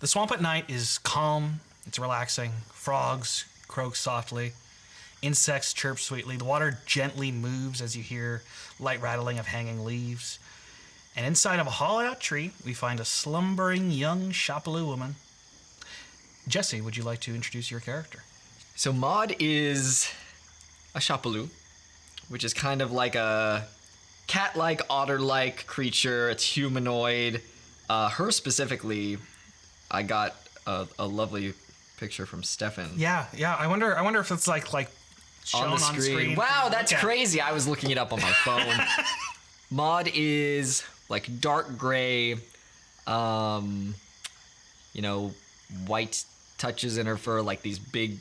The swamp at night is calm. It's relaxing. Frogs croak softly. Insects chirp sweetly. The water gently moves as you hear light rattling of hanging leaves. And inside of a hollowed-out tree, we find a slumbering young Shapaloo woman. Jesse, would you like to introduce your character? So Maud is a Shapaloo, which is kind of like a cat-like, otter-like creature. It's humanoid. Her specifically, I got a lovely picture from Stephan. Yeah. I wonder if it's like shown on the screen. Wow, that's crazy. I was looking it up on my phone. Maud is like dark gray, white touches in her fur, like these big,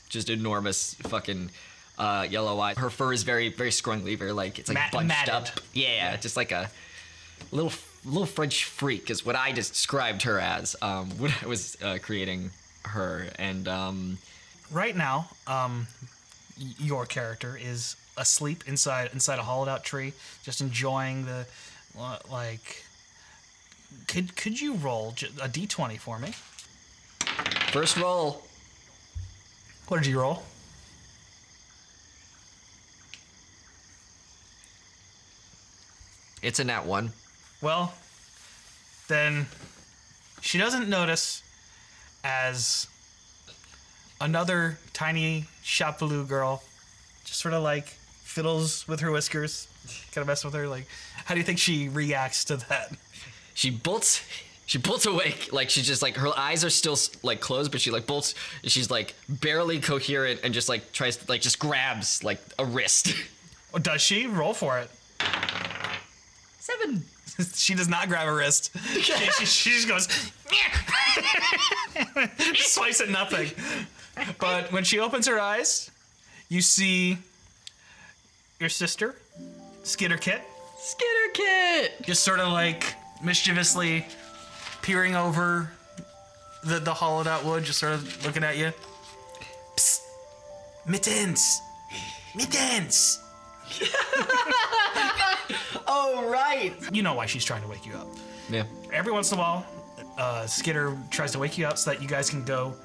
just enormous fucking yellow eyes. Her fur is very, very scrungly, very like it's like bunched matted up. Yeah, just like a little French freak is what I described her as when I was creating her. And right now, your character is asleep inside a hollowed-out tree, just enjoying the like. Could you roll a d20 for me? First roll. What did you roll? It's a nat 1. Well, then she doesn't notice as another tiny Shapaloo girl just sort of like fiddles with her whiskers, kind of mess with her. Like, how do you think she reacts to that? She bolts awake, like she's just like, her eyes are still like closed, but she like bolts, she's like barely coherent and just like tries to like just grabs like a wrist. Oh, does she? Roll for it. 7. She does not grab a wrist. She just goes, swipes at nothing. But when she opens her eyes, you see your sister, Skitterkit, just sort of like mischievously peering over the hollowed out wood, just sort of looking at you. Psst, Mittens. Oh, right. You know why she's trying to wake you up. Yeah. Every once in a while, Skitter tries to wake you up so that you guys can go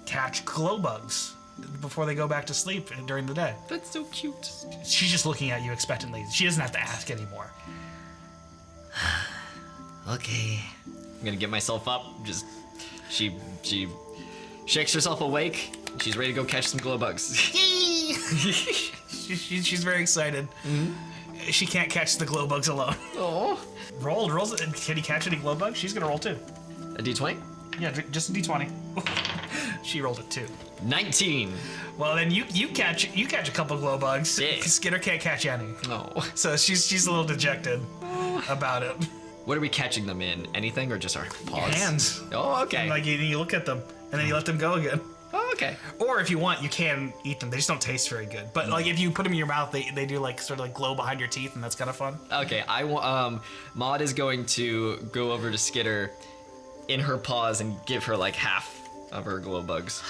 catch glowbugs before they go back to sleep during the day. That's so cute. She's just looking at you expectantly. She doesn't have to ask anymore. Okay. I'm gonna get myself up. Just she shakes herself awake. She's ready to go catch some glowbugs. She's very excited. Mm-hmm. She can't catch the glowbugs alone. Oh. Rolls. Can you catch any glowbugs? She's gonna roll too. A d20? Yeah, just a d20. She rolled it too. 19. Well, then you catch a couple glowbugs. Yeah. Skitter can't catch any. No. So she's a little dejected about it. What are we catching them in? Anything or just our paws? Hands. Oh, okay. And, like you look at them and then you let them go again. Oh, okay. Or if you want, you can eat them. They just don't taste very good. But like if you put them in your mouth, they do like sort of like glow behind your teeth, and that's kind of fun. Okay, Maud is going to go over to Skitter in her paws and give her like half of her glow bugs.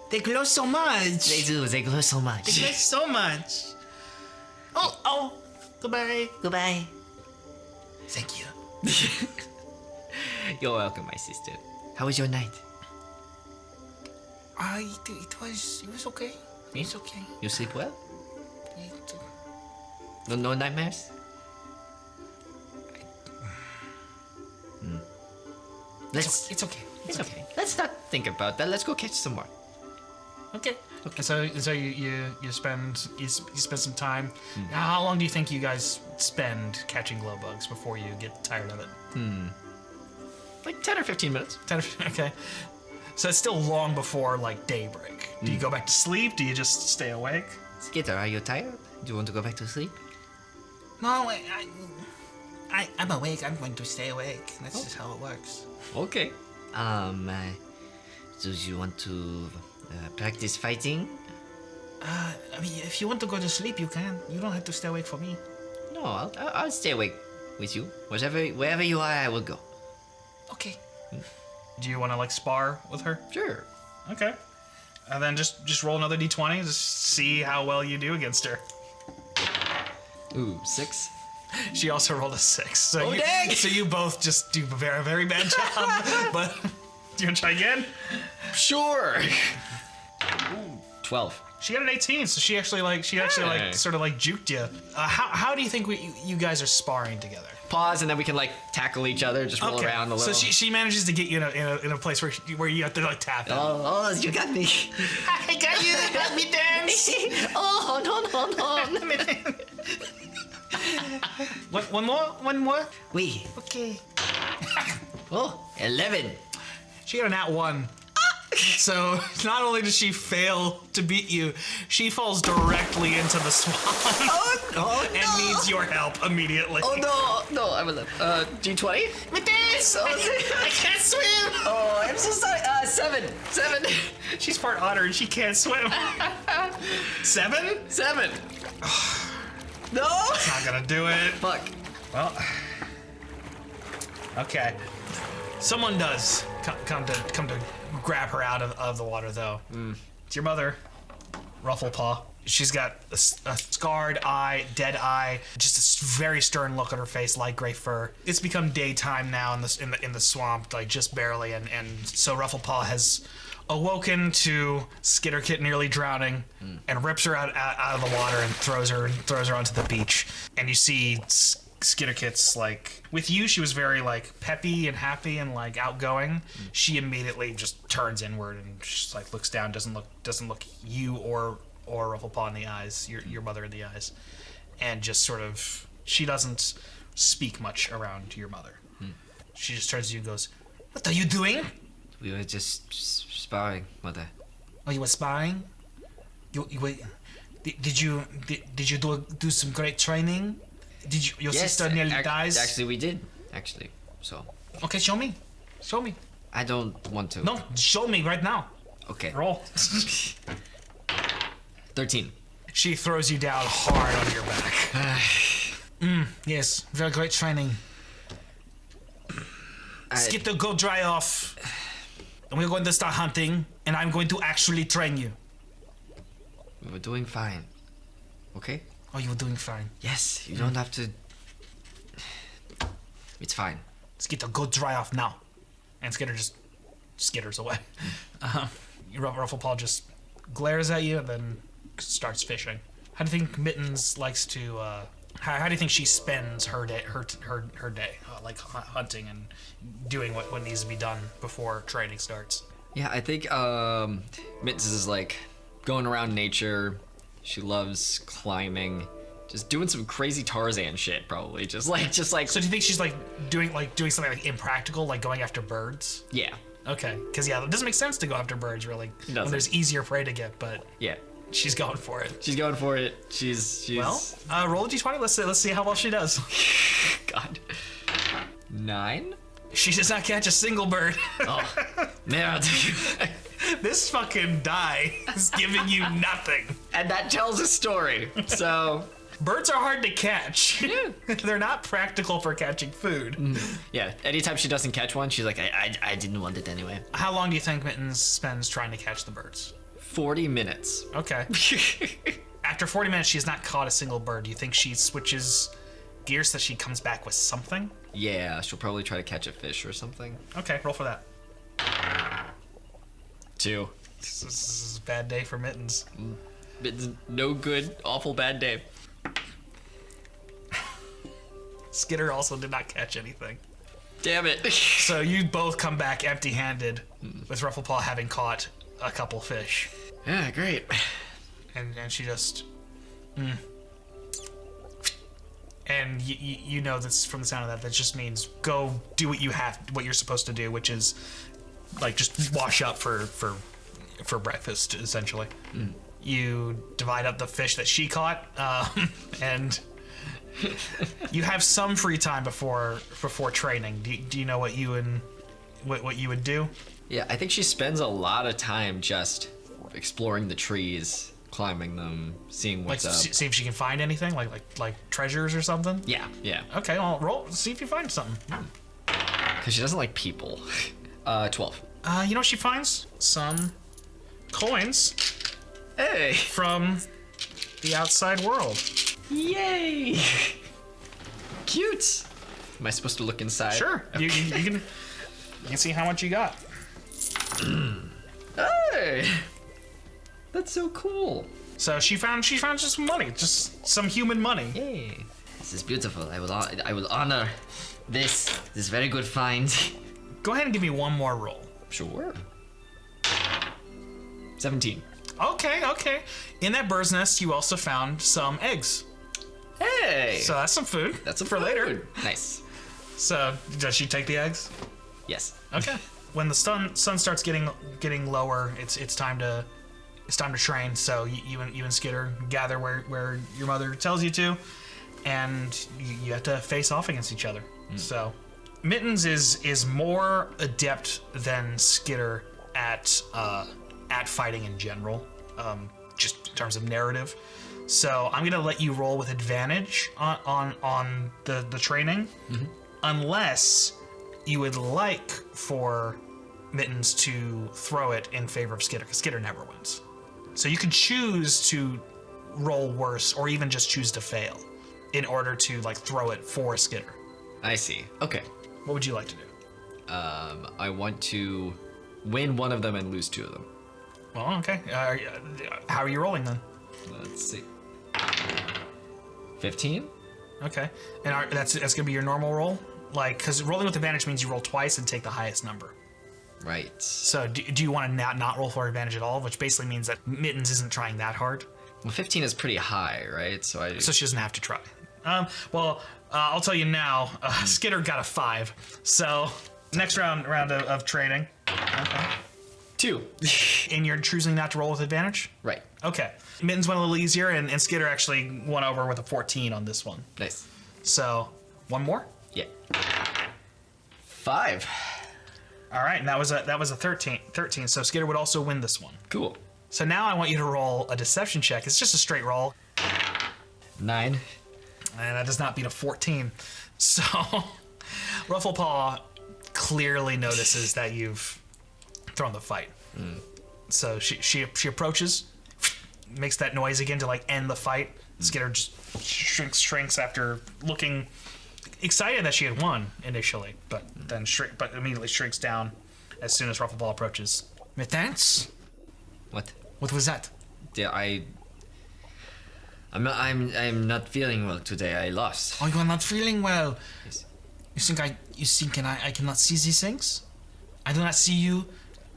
They glow so much. They do. They glow so much. They glow so much. Oh, goodbye. Goodbye. Thank you. You're welcome, my sister. How was your night? It was okay. It was okay. You sleep well? No nightmares? It's okay. It's okay. Let's not think about that. Let's go catch some more. Okay. So you spend some time. How long do you think you guys spend catching glowbugs before you get tired of it? Like 10 or 15 minutes. 10 or okay. So it's still long before like daybreak. Do you go back to sleep? Do you just stay awake? Skitter, are you tired? Do you want to go back to sleep? No, I'm awake. I'm going to stay awake. That's just how it works. Okay. Do you want to practice fighting? I mean, if you want to go to sleep, you can. You don't have to stay awake for me. No, I'll stay awake with you. Wherever you are, I will go. Okay. Do you want to like spar with her? Sure. Okay. And then just roll another d20. Just see how well you do against her. Ooh, 6. She also rolled a 6. So dang! So you both just do a very, very bad job. But do you want to try again? Sure. 12. She got an 18, so she actually sort of like juked you. How do you think you guys are sparring together? Pause, and then we can like tackle each other, just roll around a little. So she manages to get you in a place where you have to like tap in. Oh, you got me. I got you. Let me dance. Oh, no. One more. Oui. Okay. Oh, 11. She got a nat 1. So not only does she fail to beat you, she falls directly into the swamp. Oh, no. And needs your help immediately. Oh, no, I'm alive. D20? Mittens! I can't swim! Oh, I'm so sorry. 7. She's part otter and she can't swim. 7? 7. No! Not gonna do it. Fuck. Well, okay. Someone does come to grab her out of the water, though. It's your mother, Rufflepaw. She's got a scarred eye, dead eye, just a very stern look on her face, light gray fur. It's become daytime now in the swamp, like just barely, and so Rufflepaw has awoken to Skitterkit nearly drowning, and rips her out of the water and throws her onto the beach. And you see Skitterkit's like, with you she was very like peppy and happy and like outgoing. She immediately just turns inward and just like looks down, doesn't look you or Rufflepaw in the eyes, your mother in the eyes, and just sort of, she doesn't speak much around your mother. She just turns to you and goes, "What are you doing?" We were just sparring, Mother. Oh, you were sparring? Did you do some great training? Did your sister nearly dies? Actually, we did. So. Okay, show me. I don't want to. No, show me right now. Okay. Roll. 13. She throws you down hard on your back. Yes, very great training. Skitter, go dry off. And we're going to start hunting, and I'm going to actually train you. We were doing fine. Okay? Oh, you were doing fine. Yes, you don't have to. It's fine. Skitter, go dry off now. And Skitter just skitters away. Rufflepaw just glares at you and then starts fishing. How do you think Mittens likes to? How do you think she spends her day? Her day, like hunting and doing what needs to be done before training starts. Yeah, I think Mittens is like going around nature. She loves climbing, just doing some crazy Tarzan shit. Probably just like. So do you think she's like doing something like impractical, like going after birds? Yeah. Okay, because it doesn't make sense to go after birds really when there's easier prey to get, but yeah. She's going for it. She's Well, roll a d20. Let's see how well she does. God. 9? She does not catch a single bird. Oh, merde. This fucking die is giving you nothing. And that tells a story. So birds are hard to catch. They're not practical for catching food. Yeah. Anytime she doesn't catch one, she's like, I didn't want it anyway. How long do you think Mittens spends trying to catch the birds? 40 minutes. Okay. After 40 minutes, she's not caught a single bird. Do you think she switches gears so that she comes back with something? Yeah, she'll probably try to catch a fish or something. Okay, roll for that. 2. This is a bad day for Mittens. Mittens, no good, awful bad day. Skitter also did not catch anything. Damn it. So you both come back empty-handed, with Rufflepaw having caught a couple fish. Yeah, great. And she just... And you know this from the sound of that just means go do what you're supposed to do, which is like just wash up for breakfast, essentially. You divide up the fish that she caught, and you have some free time before training. Do you know what you would do? Yeah, I think she spends a lot of time just exploring the trees, climbing them, seeing what's up. See if she can find anything, like treasures or something. Yeah. Okay, I'll roll. See if you find something. Because she doesn't like people. 12. You know what she finds? Some coins. Hey. From the outside world. Yay. cute. Am I supposed to look inside? Sure. Okay. You can see how much you got. Hey, that's so cool. So she found just some money, just some human money. Hey, this is beautiful. I will honor this very good find. Go ahead and give me one more roll. Sure. 17. Okay. In that bird's nest, you also found some eggs. Hey. So that's some food. That's for later. Nice. So does she take the eggs? Yes. Okay. When the sun starts getting lower, it's time to train. So you and Skitter gather where your mother tells you to, and you have to face off against each other. So Mittens is more adept than Skitter at fighting in general, just in terms of narrative. So I'm gonna let you roll with advantage on the training, unless you would like for Mittens to throw it in favor of Skitter, because Skitter never wins. So you could choose to roll worse, or even just choose to fail, in order to throw it for Skitter. I see. Okay. What would you like to do? I want to win one of them and lose two of them. Well, okay. How are you rolling then? Let's see. 15? Okay. And that's gonna be your normal roll? Because rolling with advantage means you roll twice and take the highest number. Right. So do you want to not roll for advantage at all? Which basically means that Mittens isn't trying that hard. Well, 15 is pretty high, right? So she doesn't have to try. I'll tell you now. Skitter got a 5. So next round of trading. Okay. 2. And you're choosing not to roll with advantage? Right. Okay. Mittens went a little easier, and Skitter actually won over with a 14 on this one. Nice. So one more? Yeah. 5. All right, and that was a 13. So Skitter would also win this one. Cool. So now I want you to roll a deception check. It's just a straight roll. 9. And that does not beat a 14. So Rufflepaw clearly notices that you've thrown the fight. So she approaches, makes that noise again to end the fight. Skitter just shrinks after looking excited that she had won initially, but immediately shrinks down as soon as Rufflepaw approaches. Mittens? What? What was that? Yeah, I'm not feeling well today. I lost. Oh, you are not feeling well. Yes. You think I cannot see these things? I do not see you.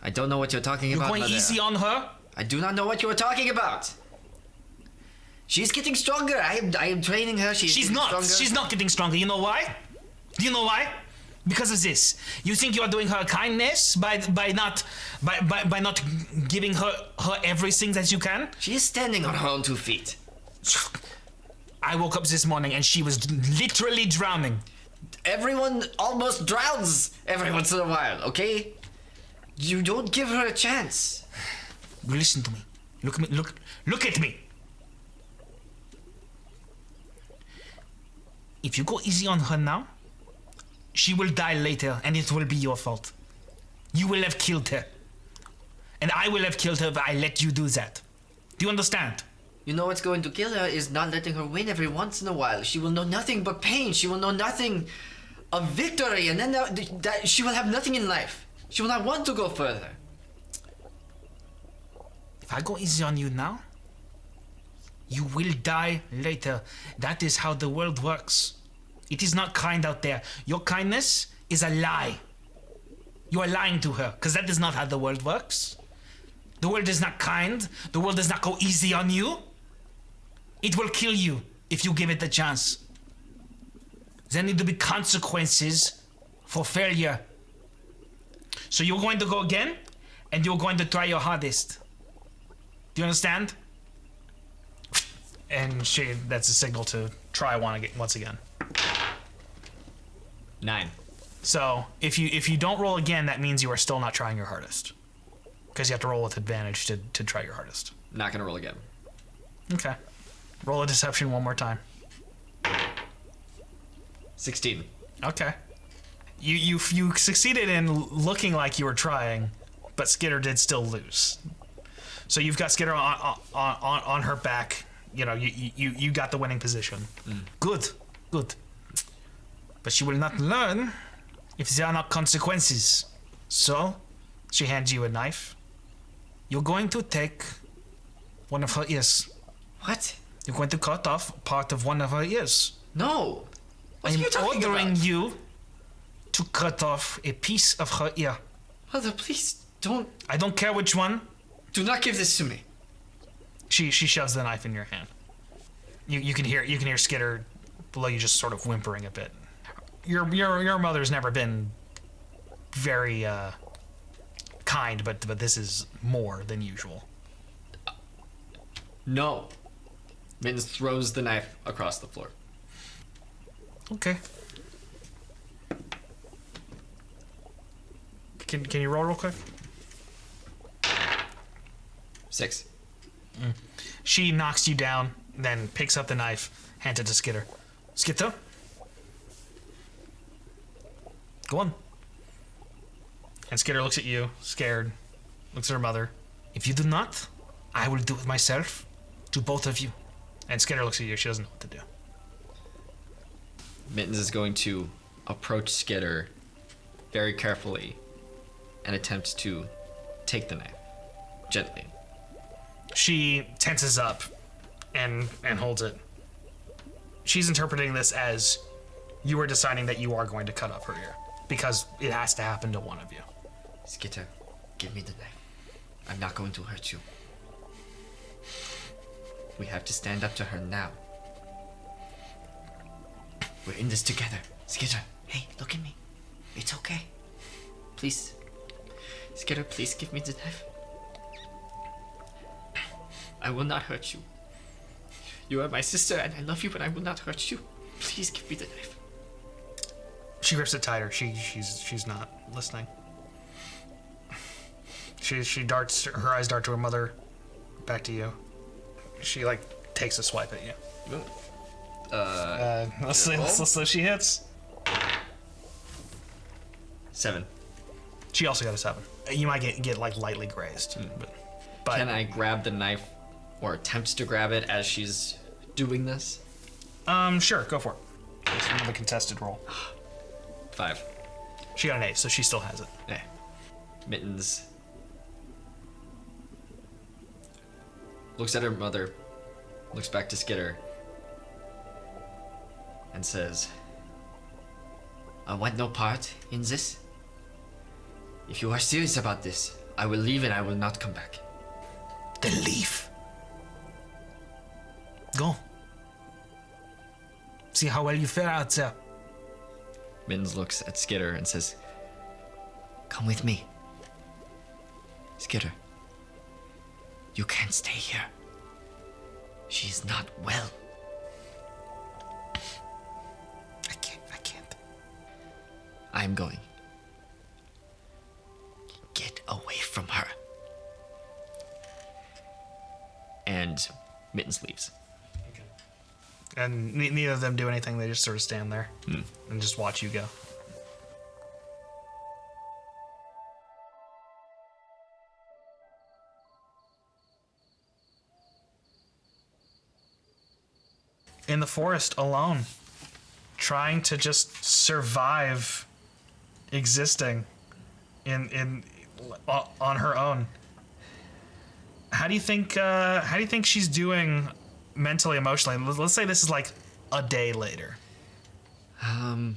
I don't know what you're talking You're about. going easy on her? I do not know what you are talking about. She's getting stronger. I am training her. She's not. Stronger. She's not getting stronger. You know why? Do you know why? Because of this. You think you are doing her a kindness by not giving her everything that you can? She is standing on her own 2 feet. I woke up this morning and she was literally drowning. Everyone almost drowns every once in a while, okay? You don't give her a chance. Listen to me. Look at me. Look at me. If you go easy on her now, she will die later, and it will be your fault. You will have killed her. And I will have killed her if I let you do that. Do you understand? You know what's going to kill her is not letting her win every once in a while. She will know nothing but pain. She will know nothing of victory, and then she will have nothing in life. She will not want to go further. If I go easy on you now, you will die later. That is how the world works. It is not kind out there. Your kindness is a lie. You are lying to her, because that is not how the world works. The world is not kind. The world does not go easy on you. It will kill you if you give it the chance. There need to be consequences for failure. So you're going to go again, and you're going to try your hardest. Do you understand? And that's a signal to try once again. 9. So if you don't roll again, that means you are still not trying your hardest. Because you have to roll with advantage to try your hardest. Not gonna roll again. Okay. Roll a deception one more time. 16. Okay. You succeeded in looking like you were trying, but Skitter did still lose. So you've got Skitter on her back. You know, you got the winning position. Good. But she will not learn if there are not consequences. So, she hands you a knife. You're going to take one of her ears. What? You're going to cut off part of one of her ears. No. What are I'm you talking ordering about? you to cut off a piece of her ear. Mother, please don't. I don't care which one. Do not give this to me. She shoves the knife in your hand. You can hear Skitter below you just sort of whimpering a bit. Your mother's never been very kind, but this is more than usual. No. Mittens throws the knife across the floor. Okay. Can you roll real quick? 6. She knocks you down, then picks up the knife, hands it to Skitter. Skitter? Go on. And Skitter looks at you, scared, looks at her mother. If you do not, I will do it myself to both of you. And Skitter looks at you, she doesn't know what to do. Mittens is going to approach Skitter very carefully and attempt to take the knife gently. She tenses up and holds it. She's interpreting this as you are deciding that you are going to cut off her ear because it has to happen to one of you. Skitter, give me the knife. I'm not going to hurt you. We have to stand up to her now. We're in this together. Skitter, hey, look at me. It's okay. Please. Skitter, please give me the knife. I will not hurt you. You are my sister and I love you, but I will not hurt you. Please give me the knife. She grips it tighter. She's not listening. She darts, her eyes dart to her mother, back to you. She takes a swipe at you. Let's see if she hits. 7. She also got a 7. You might get lightly grazed. But Can I grab the knife or attempt to grab it as she's doing this? Sure, go for it. It's another contested roll. 5. She got an 8, so she still has it. Eh. Mittens looks at her mother, looks back to Skitter, and says, I want no part in this. If you are serious about this, I will leave and I will not come back. Then leave. Go. See how well you fare out there. Mittens looks at Skitter and says, come with me. Skitter, you can't stay here. She's not well. I can't. I'm going. Get away from her. And Mittens leaves. And neither of them do anything. They just sort of stand there and just watch you go. In the forest alone, trying to just survive existing on her own. How do you think she's doing mentally, emotionally? Let's say this is like a day later. I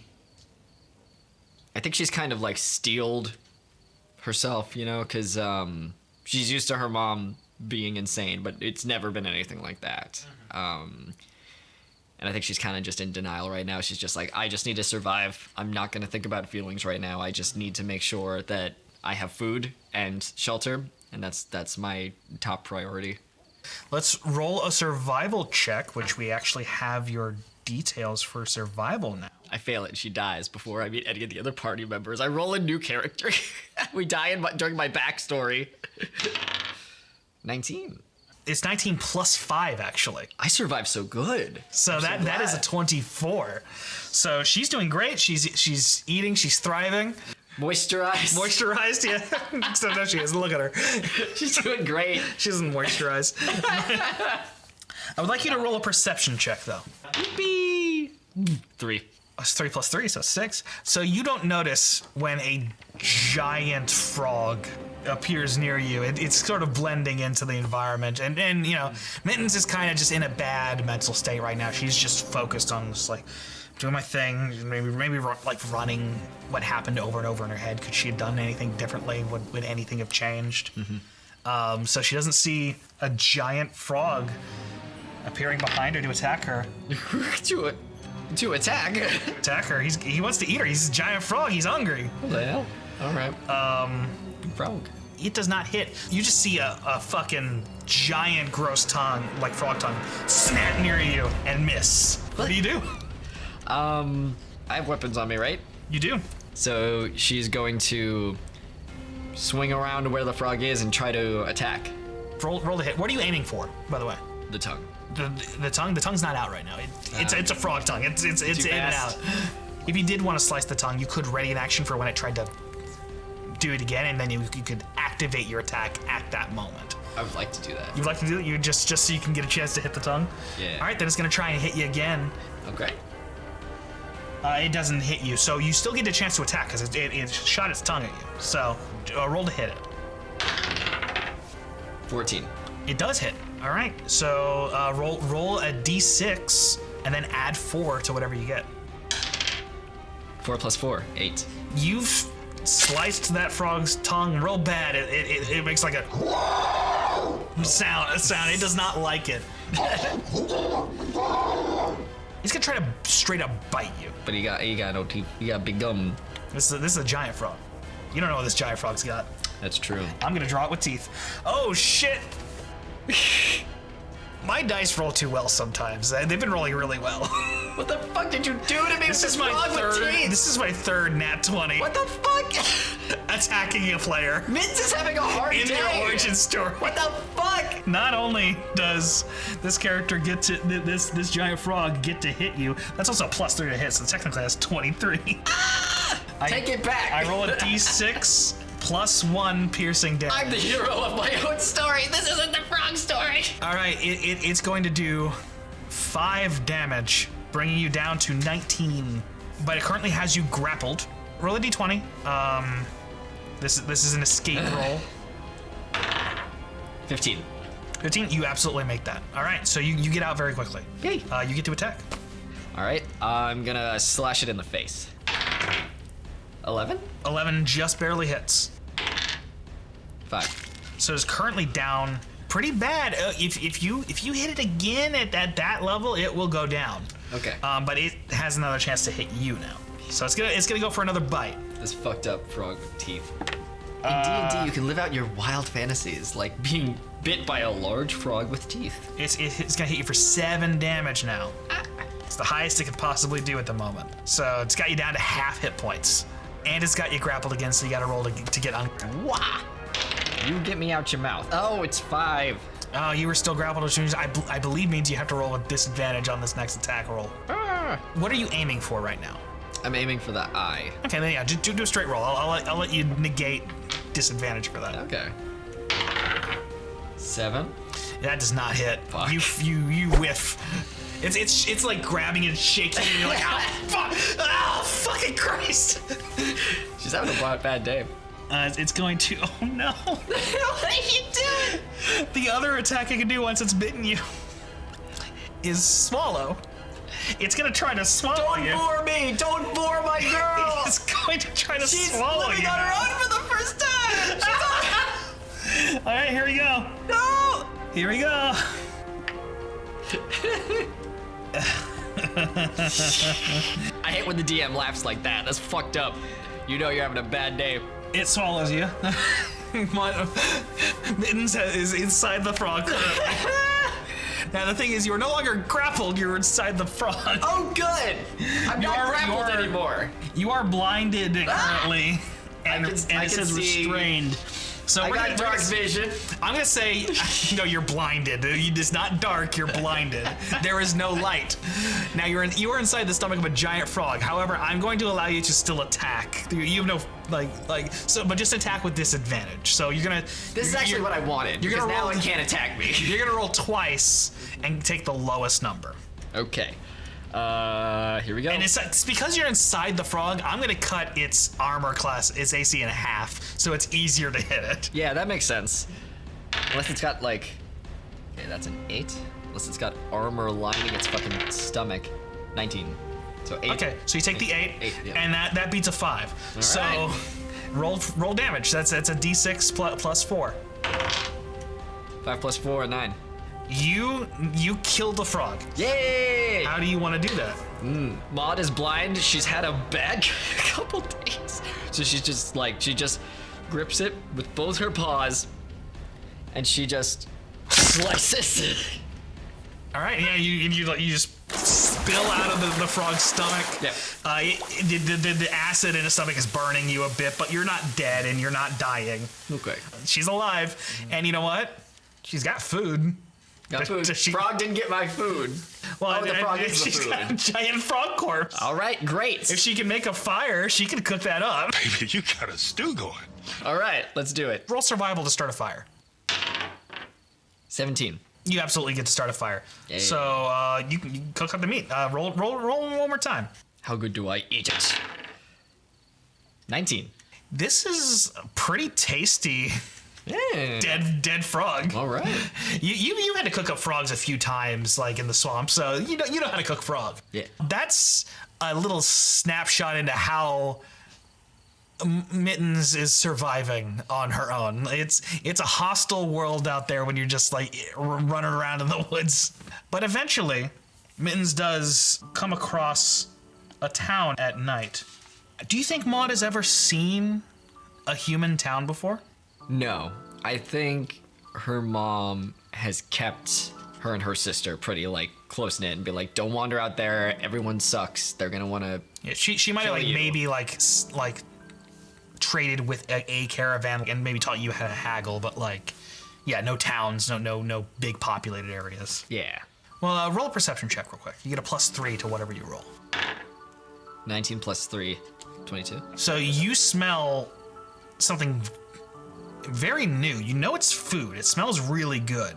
think she's kind of steeled herself, because she's used to her mom being insane, but it's never been anything like that. And I think she's kind of just in denial right now. She's just like, I just need to survive. I'm not going to think about feelings right now. I just need to make sure that I have food and shelter, and that's my top priority. Let's roll a survival check, which we actually have your details for survival now. I fail it. She dies before I meet any of the other party members. I roll a new character. We die during my backstory. 19. It's 19 plus 5, actually. I survived so good. So that is a 24. So she's doing great. She's eating. She's thriving. Moisturized, yeah. Except no, she isn't. Look at her. She's doing great. She isn't moisturized. I would like you to roll a perception check, though. Yippee! 3. That's 3 plus 3, so 6. So you don't notice when a giant frog appears near you. It's sort of blending into the environment, and you know, Mittens is kind of just in a bad mental state right now. She's just focused on just like doing my thing, maybe like running what happened over and over in her head. Could she have done anything differently? Would anything have changed? So she doesn't see a giant frog appearing behind her to attack her. To attack? Attack her. He wants to eat her. He's a giant frog. He's hungry. What the hell? All right. Frog. It does not hit. You just see a fucking giant gross tongue, like frog tongue, snap near you and miss. What do you do? I have weapons on me, right? You do. So she's going to swing around to where the frog is and try to attack. Roll the hit. What are you aiming for, by the way? The tongue. The tongue? The tongue's not out right now. It's a frog tongue. It's in and out. If you did want to slice the tongue, you could ready an action for when it tried to do it again, and then you could activate your attack at that moment. I would like to do that. You'd like to do it? You just so you can get a chance to hit the tongue? Yeah. All right, then it's going to try and hit you again. Okay. It doesn't hit you, so you still get a chance to attack because it shot its tongue at you. So roll to hit it. 14. It does hit. All right, so roll a d6 and then add 4 to whatever you get. 4 plus 4, 8. You've sliced that frog's tongue real bad. It makes like a sound. It does not like it. He's gonna try to straight up bite you. But he got no teeth. He got big gum. This is a giant frog. You don't know what this giant frog's got. That's true. I'm gonna draw it with teeth. Oh shit! My dice roll too well sometimes. They've been rolling really well. What the fuck did you do to me? This is my third. This is my third nat 20. What the fuck? Attacking a player. Mittens is having a hard day. In their origin story. What the fuck? Not only does this character get to this giant frog get to hit you, that's also a +3 to hit. So technically that's 23. Take it back. I roll a d6 +1 piercing damage. I'm the hero of my own story. This isn't the frog story. All right, it's going to do 5 damage, bringing you down to 19. But it currently has you grappled. Roll a d20. This is an escape roll. 15. 15. You absolutely make that. All right, so you get out very quickly. Yay. You get to attack. All right, I'm gonna slash it in the face. 11? 11 just barely hits. 5. So it's currently down pretty bad. If you hit it again at that level, it will go down. Okay. But it has another chance to hit you now. So it's gonna go for another bite. This fucked up frog with teeth. In D&D, you can live out your wild fantasies, like being bit by a large frog with teeth. It's gonna hit you for 7 damage now. It's the highest it could possibly do at the moment. So it's got you down to half hit points. And it's got you grappled again, so you gotta roll to get on. Wah! You get me out your mouth. Oh, it's 5. Oh, you were still grappled, which means I believe means you have to roll with disadvantage on this next attack roll. What are you aiming for right now? I'm aiming for the eye. Okay, then yeah, just do a straight roll. I'll let you negate disadvantage for that. Okay. 7. That does not hit. Fuck. You whiff. It's like grabbing and shaking, and you're like, oh fuck, oh fucking Christ. She's having a bad day. It's going to. Oh no. What are you doing? The other attack it can do once it's bitten you is swallow. It's gonna try to swallow you. Don't bore me! Don't bore my girl! It's going to try to She's swallow you. living on her own for the first time! All right, here we go. No! Here we go. I hate when the DM laughs like that. That's fucked up. You know you're having a bad day. It swallows you. Mittens is inside the frog currently. Now the thing is, you are no longer grappled. You're inside the frog. Oh, good. I'm not grappled anymore. You are blinded currently, and it says restrained. So I got dark vision. I'm gonna say, no, you're blinded. It's not dark. You're blinded. There is no light. Now you are inside the stomach of a giant frog. However, I'm going to allow you to still attack. You have no but just attack with disadvantage. So you're gonna. This is actually what I wanted. You're gonna now roll. It can't attack me. You're gonna roll twice and take the lowest number. Okay. Here we go. And it's because you're inside the frog, I'm going to cut its armor class, its AC in half, so it's easier to hit it. Yeah, that makes sense. Unless it's got like... Okay, that's an 8. Unless it's got armor lining its fucking stomach. 19. So 8. Okay, so you take the 8, yeah. and that beats a 5. All so right. roll damage. That's a d6 plus 4. 5 plus 4, 9. You killed the frog. Yay! How do you want to do that? Maud is blind. She's had a bad couple days. So she's just like, she just grips it with both her paws and she just slices. All right, yeah, you just spill out of the frog's stomach. Yeah. The acid in his stomach is burning you a bit, but you're not dead and you're not dying. Okay. She's alive, and you know what? She's got food. Got food. Does she- Frog didn't get my food. Well, the frog is the she's food. got a giant frog corpse. All right, great. If she can make a fire, she can cook that up. Baby, you got a stew going. All right, let's do it. Roll survival to start a fire. 17. You absolutely get to start a fire. Yay. So you can cook up the meat. Roll one more time. How good do I eat it? 19. This is pretty tasty. Yeah. Dead frog. All right. You had to cook up frogs a few times, like in the swamp, so you know how to cook frog. Yeah. That's a little snapshot into how Mittens is surviving on her own. It's a hostile world out there when you're just like running around in the woods. But eventually, Mittens does come across a town at night. Do you think Maud has ever seen a human town before? No, I think her mom has kept her and her sister pretty like close knit and be like, don't wander out there. Everyone sucks. They're gonna want to. Yeah, she might have like you. maybe like traded with a caravan and maybe taught you how to haggle, but like, yeah, no towns, no big populated areas. Yeah. Well, roll a perception check real quick. You get a +3 to whatever you roll. 19 plus 3, 22. So you smell something very new. You know it's food. It smells really good,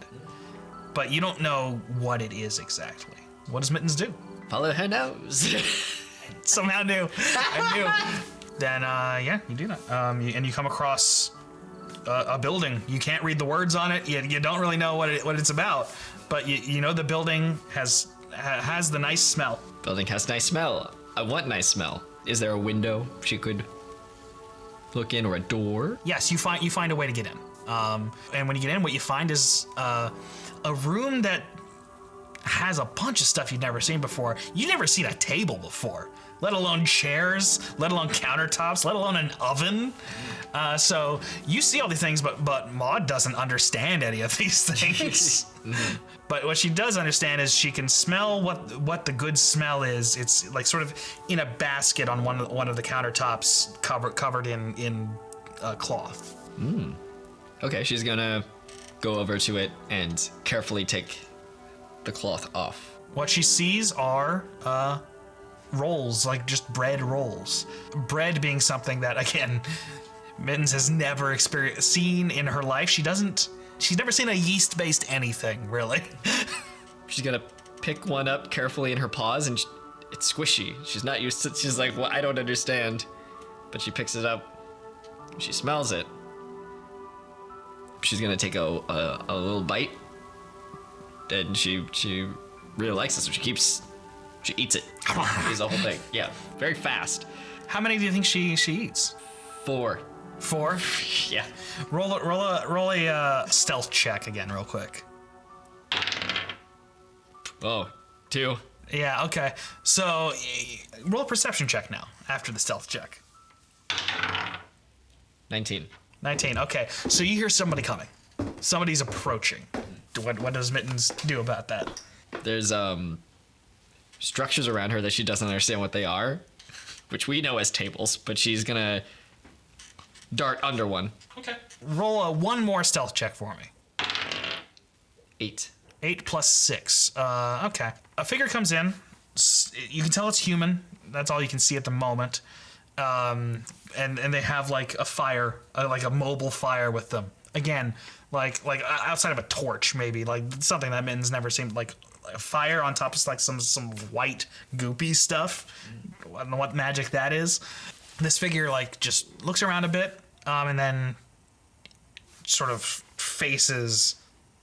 but you don't know what it is exactly. What does Mittens do? Follow her nose. Somehow knew. I knew. Then, yeah, you do that. And you come across a building. You can't read the words on it. You don't really know what it's about, but you know the building has the nice smell. Building has nice smell. I want nice smell. Is there a window she could look in or a door? Yes, you find a way to get in. And when you get in, what you find is a room that has a bunch of stuff you've never seen before. You've never seen a table before, let alone chairs, let alone countertops, let alone an oven. So you see all these things, but Maud doesn't understand any of these things. But what she does understand is she can smell what the good smell is. It's like sort of in a basket on one of the countertops, covered in cloth. Okay, she's gonna go over to it and carefully take the cloth off. What she sees are rolls, like just bread rolls. Bread being something that, again, Mittens has never seen in her life. She's never seen a yeast-based anything, really. She's gonna pick one up carefully in her paws, and it's squishy. She's not used to. She's like, well, I don't understand. But she picks it up. She smells it. She's gonna take a little bite, and she really likes it, so she eats it. Eats the whole thing. Yeah, very fast. How many do you think she eats? 4. 4? Yeah. Roll a stealth check again, real quick. Oh, 2. Yeah, okay. So roll a perception check now after the stealth check. 19. 19. Okay. So you hear somebody coming. Somebody's approaching. What does Mittens do about that? There's structures around her that she doesn't understand what they are, which we know as tables, but she's gonna dart under one. Okay. Roll one more stealth check for me. 8. 8 plus 6. Okay. A figure comes in. You can tell it's human. That's all you can see at the moment. And they have like a fire, like a mobile fire with them. Again, like outside of a torch, maybe like something that Mittens never seen, like fire on top of like some white goopy stuff. I don't know what magic that is. This figure like just looks around a bit, and then sort of faces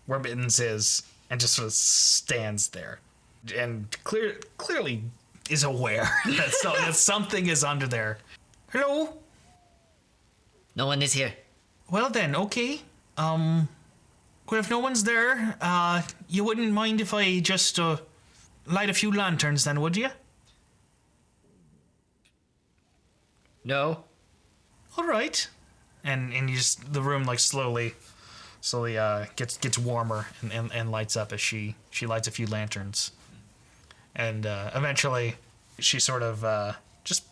where Mittens is and just sort of stands there, and clearly is aware that something is under there. Hello? No one is here. Well then, okay. Well, if no one's there, you wouldn't mind if I just light a few lanterns then, would you? No. All right. And you just, the room like slowly gets warmer and lights up as she lights a few lanterns. And eventually she sort of just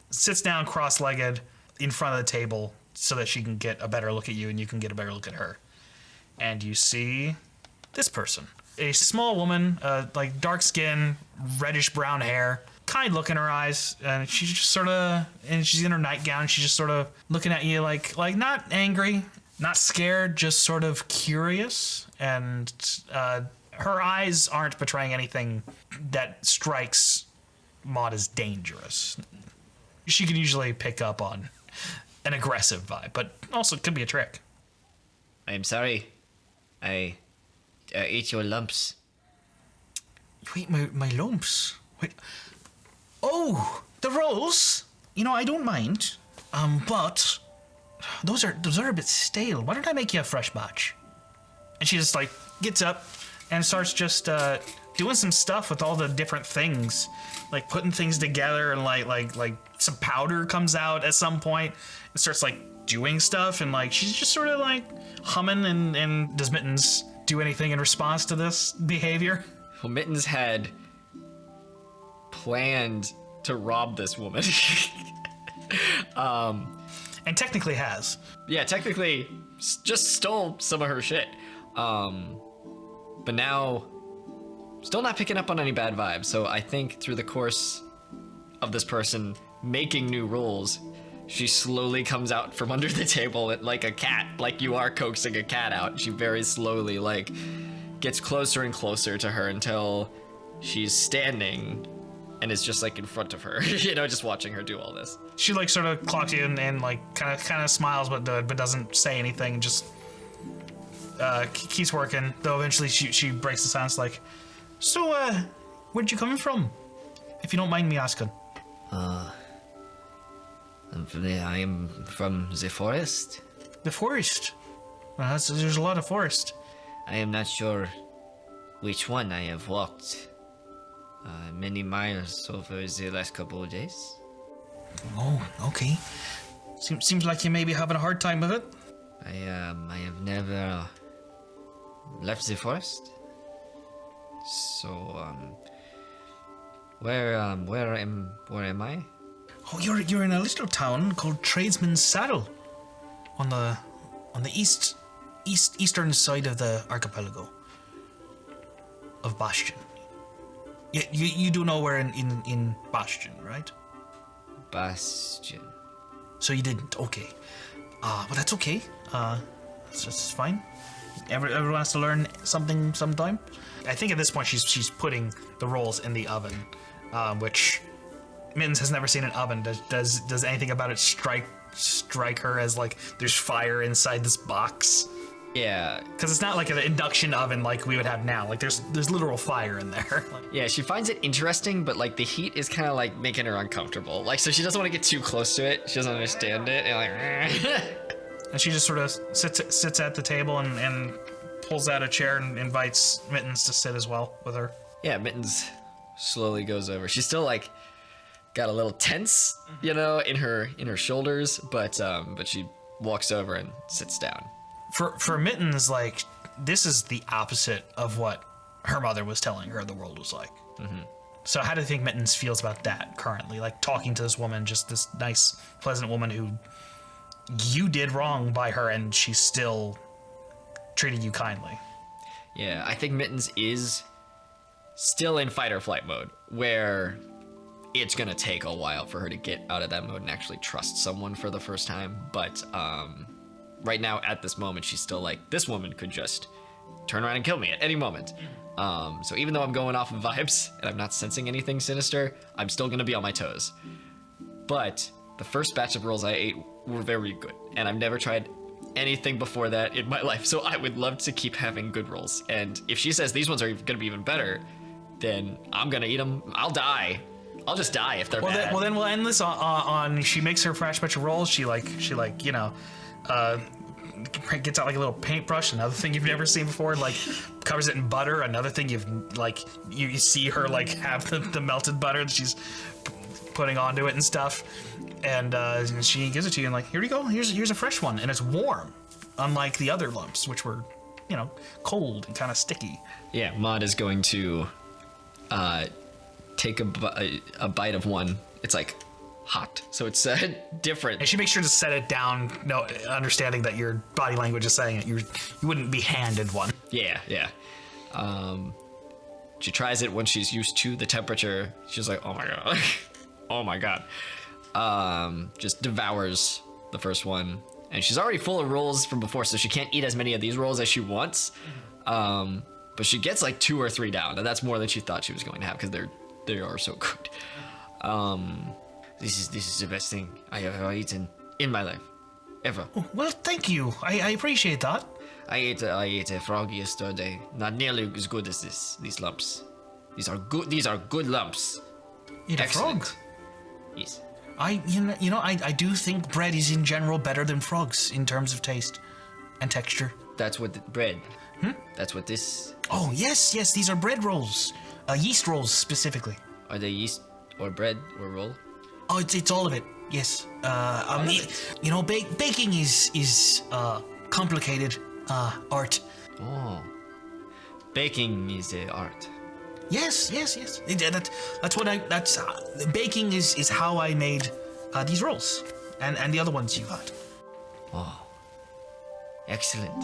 sits down cross-legged in front of the table so that she can get a better look at you and you can get a better look at her. And you see this person. A small woman, like dark skin, reddish brown hair, kind look in her eyes, and she's just sort of, and she's in her nightgown, she's just sort of looking at you like not angry, not scared, just sort of curious. And her eyes aren't betraying anything that strikes Maud as dangerous. She can usually pick up on an aggressive vibe, but also it could be a trick. I am sorry. I ate your lumps. You ate my lumps? Wait. Oh, the rolls? You know, I don't mind. But those are a bit stale. Why don't I make you a fresh batch? And she just like gets up and starts just doing some stuff with all the different things, like putting things together, and like some powder comes out at some point and starts like doing stuff, and like she's just sort of like humming. And does Mittens do anything in response to this behavior? Well, Mittens had planned to rob this woman. And technically has. Yeah, technically just stole some of her shit. But now still not picking up on any bad vibes. So I think through the course of this person making new rules, she slowly comes out from under the table like a cat, like you are coaxing a cat out. She very slowly like gets closer and closer to her until she's standing and is just like in front of her, you know, just watching her do all this. She like sort of clocks you and like kind of smiles, but doesn't say anything, and just keeps working. Though eventually she breaks the silence like, so where'd you come from, if you don't mind me asking? I am from the forest. The forest? Well, there's a lot of forest. I am not sure which one. I have walked many miles over the last couple of days. Oh, okay. Seems like you may be having a hard time with it. I have never left the forest. So where am I? Oh, you're in a little town called Tradesman's Saddle, on the eastern side of the archipelago of Bastion. You do know we're in Bastion, right? Bastion. So you didn't, okay. But that's okay. It's fine. Everyone has to learn something sometime. I think at this point she's putting the rolls in the oven, which Mittens has never seen an oven. Does anything about it strike her as like there's fire inside this box? Yeah, because it's not like an induction oven like we would have now. Like there's literal fire in there. yeah, she finds it interesting, but like the heat is kind of like making her uncomfortable. Like, so she doesn't want to get too close to it. She doesn't understand it. And like, and she just sort of sits at the table and pulls out a chair and invites Mittens to sit as well with her. yeah, Mittens slowly goes over. She's still like got a little tense, you know, in her shoulders, but she walks over and sits down. For Mittens, like, this is the opposite of what her mother was telling her the world was like. Mm-hmm. So how do you think Mittens feels about that currently? Like, talking to this woman, just this nice, pleasant woman who you did wrong by her and she still treated you kindly. Yeah, I think Mittens is still in fight or flight mode, where it's gonna take a while for her to get out of that mode and actually trust someone for the first time. But right now, at this moment, she's still like, this woman could just turn around and kill me at any moment. So even though I'm going off of vibes and I'm not sensing anything sinister, I'm still gonna be on my toes. But the first batch of rolls I ate were very good, and I've never tried anything before that in my life, so I would love to keep having good rolls. And if she says these ones are gonna be even better, then I'm gonna eat them. I'll die. I'll just die if they're bad. Then we'll end this on she makes her fresh batch of rolls. She you know, gets out like a little paintbrush, another thing you've never seen before, like covers it in butter. Another thing you see her like have the melted butter that she's putting onto it and stuff, and she gives it to you and like, here you go. Here's a fresh one, and it's warm, unlike the other lumps, which were, you know, cold and kind of sticky. Yeah, Maud is going to take a bite of one. It's like hot, so it's different. And she makes sure to set it down, understanding that your body language is saying it. You wouldn't be handed one. Yeah. She tries it when she's used to the temperature. She's like, oh my god. Oh my god. Just devours the first one. And she's already full of rolls from before, so she can't eat as many of these rolls as she wants. But she gets like 2 or 3 down, and that's more than she thought she was going to have because they are so good. This is the best thing I have ever eaten in my life, ever. Oh, well, thank you. I appreciate that. I ate a frog yesterday. Not nearly as good as these lumps. These are good. These are good lumps. Eat a frog. Yes. I do think bread is in general better than frogs in terms of taste and texture. That's what bread. That's what this. Oh yes, these are bread rolls, yeast rolls specifically. Are they yeast or bread or roll? Oh, it's all of it. Yes. Baking is complicated art. Oh, baking is the art. Yes. Baking is how I made these rolls and the other ones you got. Oh, excellent.